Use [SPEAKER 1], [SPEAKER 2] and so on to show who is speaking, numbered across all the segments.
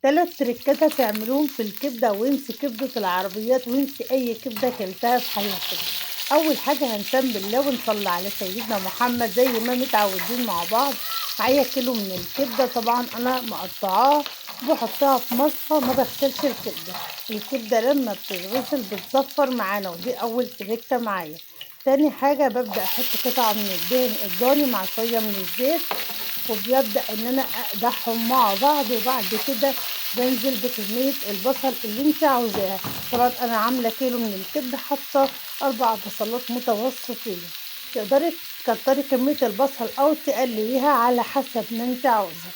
[SPEAKER 1] 3 تريكات هتعملوهم في الكبدة وانسي كبدة العربيات وانسي أي كبدة كلتها في حياتك. أول حاجة هنسمي الله ونصلي على سيدنا محمد زي ما متعودين مع بعض. معايا كيلو من الكبدة، طبعا أنا مقطعاه وبحطها في مصفى، ما بغسلش الكبدة. الكبدة لما بتتغسل بتصفر معانا، ودي أول تريكة معايا. تاني حاجة ببدأ أحط قطعة من الدهن الضاني مع شوية من الزيت، وبيبدأ ان انا اقدحهم مع بعض، وبعد كده بنزل بكمية البصل اللي انت عاوزاها. طبعا انا عاملة كيلو من الكبدة، حاطة 4 بصلات متوسطين. تقدري تكتري كمية البصل او تقلليها على حسب ما انت عاوزة،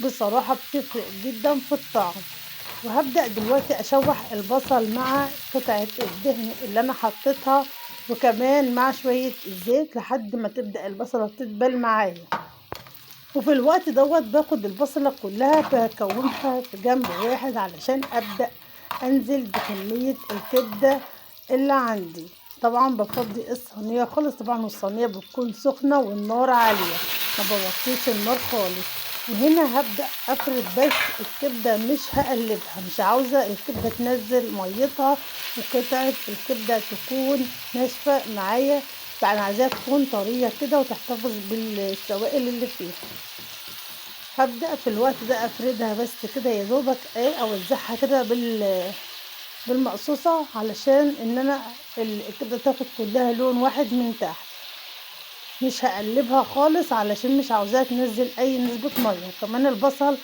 [SPEAKER 1] بصراحة بتفرق جدا في الطعم. وهبدأ دلوقتي اشوح البصل مع قطعة الدهن اللي انا حطيتها، وكمان مع شوية الزيت لحد ما تبدأ البصلة تدبل معايا. وفي الوقت دوت باخد البصلة كلها بكونها في جنب واحد علشان أبدأ أنزل بكمية الكبدة اللي عندي. طبعا بفضي الصينية خالص، طبعا والصينية بتكون سخنة والنار عالية، ما بوطيش النار خالص. وهنا هبدأ أفرد بس الكبدة، مش هقلبها، مش عاوزة الكبدة تنزل ميتها وقطعة الكبدة تكون ناشفة معايا، يعني عايزاها تكون طرية كده وتحتفظ بالسوائل اللي فيها. هبدأ في الوقت ده افردها بس كده يا دوبك اوزعها كده بالمقصوصة، علشان ان انا الكبدة تاخد كلها لون واحد من تحت. مش هقلبها خالص علشان مش عاوزاها تنزل اي نسبة مية. كمان البصل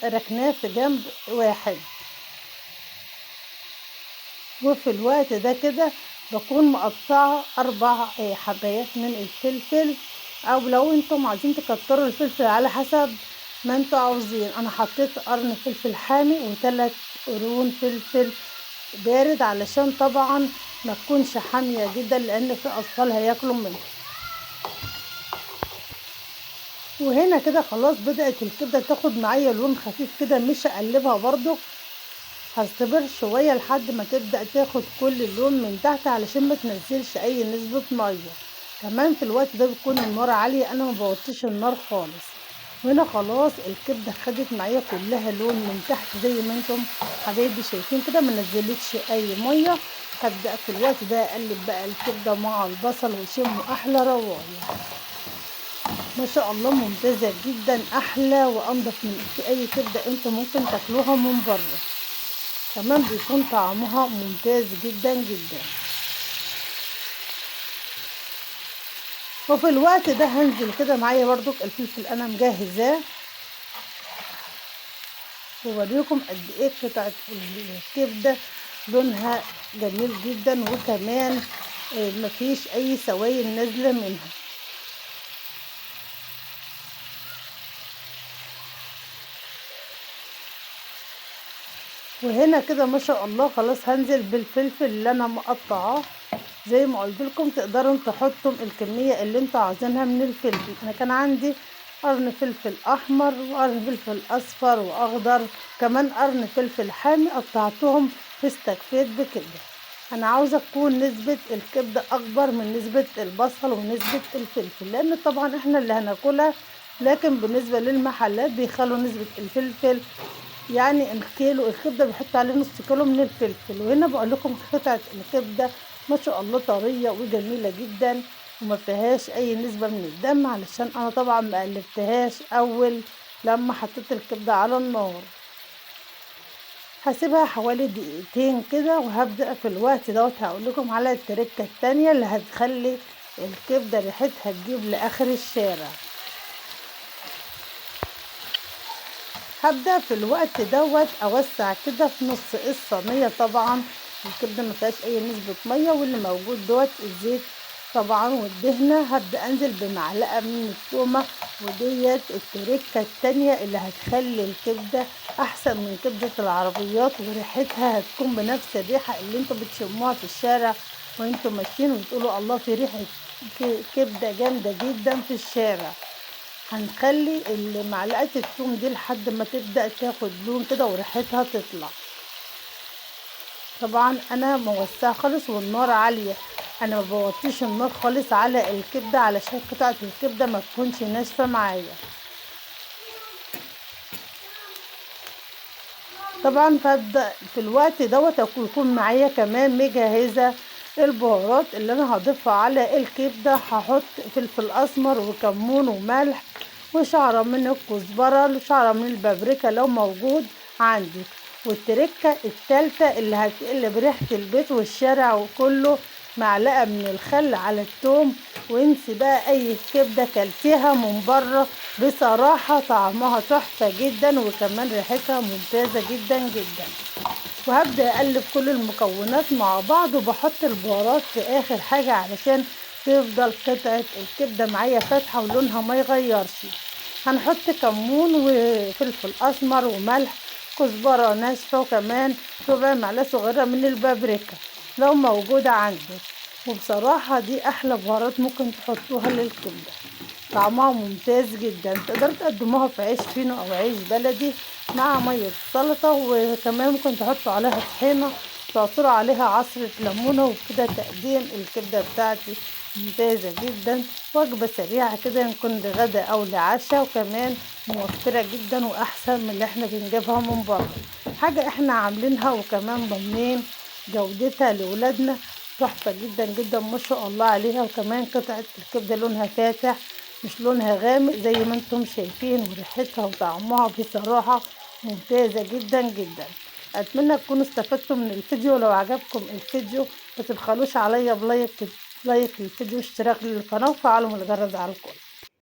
[SPEAKER 1] ركناه في جنب واحد. وفي الوقت ده كده بكون مقطعة 4 حبايات من الفلفل، او لو انتم عايزين تكتروا الفلفل على حسب ما انتوا عاوزين. انا حطيت قرن فلفل حامي و3 قرون فلفل بارد، علشان طبعا ما تكونش حامية جدا لان في اطفال هياكلوا منها. وهنا كده خلاص بدأت الكبدة تاخد معايا لون خفيف كده، مش هقلبها برضو، هستمر شوية لحد ما تبدأ تاخد كل اللون من تحت علشان ما تنزلش اي نسبة مية. كمان في الوقت ده بتكون النار عالية، انا ما بوطيش النار خالص. وهنا خلاص الكبدة خدت معايا كلها لون من تحت زي ما انتم حبايبي شايفين كده، ما نزلتش اي مية. هبدأ في الوقت ده اقلب بقى الكبدة مع البصل وشموا احلى رواية. ما شاء الله ممتازة جدا، احلى وانضف من اي كبدة انتم ممكن تاكلوها من بره. كمان بيكون طعمها ممتاز جدا جدا. وفي الوقت ده هنزل كده معايا برضو الفلفل انا مجهزاه، ووريكم قد ايه قطعة الكبدة لونها جميل جدا، وكمان مفيش اي سوائل نازلة منها. وهنا كده ما شاء الله خلاص هنزل بالفلفل اللي انا مقطعاه. زي ما قلت لكم تقدروا تحطوا الكميه اللي انتوا عايزينها من الفلفل. انا كان عندي قرن فلفل احمر وقرن فلفل اصفر واخضر، كمان قرن فلفل حامي قطعتهم، استكفيت بكده. انا عاوزه تكون نسبه الكبده اكبر من نسبه البصل ونسبه الفلفل، لان طبعا احنا اللي هناكلها. لكن بالنسبه للمحلات بيخلوا نسبه الفلفل، يعني الكيلو الكبده بيحط عليه نص كيلو من الفلفل. وهنا بقول لكم قطعه الكبده ما شاء الله طريه وجميله جدا، وما فيهاش اي نسبه من الدم، علشان انا طبعا ما قلبتهاش اول لما حطيت الكبده على النار. هسيبها حوالي دقيقتين كده، وهبدأ في الوقت دوت هقول لكم على التركه التانية اللي هتخلي الكبده ريحتها تجيب لاخر الشارع. هبدأ في الوقت دوت اوسع كده في نص الصينيه. طبعا الكبده ما فيهاش اي نسبه ميه، واللي موجود دوت الزيت طبعا والدهنه. هبدأ انزل بمعلقه من التومه، وديت التركه التانية اللي هتخلي الكبده احسن من كبده العربيات، وريحتها هتكون بنفس الريحه اللي انتوا بتشموها في الشارع وانتوا ماشيين وبتقولوا الله في ريحه كبده جامده جدا في الشارع. هنخلي معلقه الثوم دي لحد ما تبدا تاخد لون كده وريحتها تطلع. طبعا انا موسعه خالص والنار عاليه، انا ما بوطيش النار خالص على الكبده علشان قطعه الكبده ما تكونش ناشفه معايا. طبعا فابدأ في الوقت دوت يكون معايا كمان مجهزة البهارات اللي انا هضيفها على الكبدة. هحط فلفل اسمر وكمون وملح وشعرة من الكزبرة وشعرة من البابريكا لو موجود عندك. والتركة التالتة اللي هتقلب ريحة البيت والشارع وكله، معلقة من الخل على التوم. وانسي بقى اي كبدة كلتيها من بره، بصراحة طعمها تحفة جدا وكمان ريحتها ممتازة جدا جدا. وهبدأ اقلب كل المكونات مع بعض، وبحط البهارات في اخر حاجة علشان تفضل قطعة الكبدة معايا فاتحة ولونها ما يغيرش. هنحط كمون وفلفل اسمر وملح، كزبرة ناشفة، وكمان ربع معلقة صغيرة من البابريكا لو موجودة عندك. وبصراحة دي احلى بهارات ممكن تحطوها للكبدة، طعمها ممتاز جدا. تقدروا تقدموها في عيش فينو او عيش بلدي مع مية سلطة، وكمان ممكن تحطوا عليها طحينة، تعصروا عليها عصرة ليمونة، وكده تقديم الكبدة بتاعتي ممتازة جدا. وجبة سريعة كده نكون لغدا او لعشاء، وكمان موفرة جدا واحسن من اللي احنا بنجيبها من بره. حاجة احنا عاملينها وكمان ضامنين جودتها لولادنا، تحفة جدا جدا ما شاء الله عليها. وكمان قطعة الكبدة لونها فاتح مش لونها غامق زي ما انتم شايفين، وريحتها وطعمها بصراحة ممتازة جدا جدا. اتمنى تكونوا استفدتوا من الفيديو. لو عجبكم الفيديو ما تبخلوش عليا بلايك للفيديو، اشتراك للقناة وفعلوا الجرس على الكل.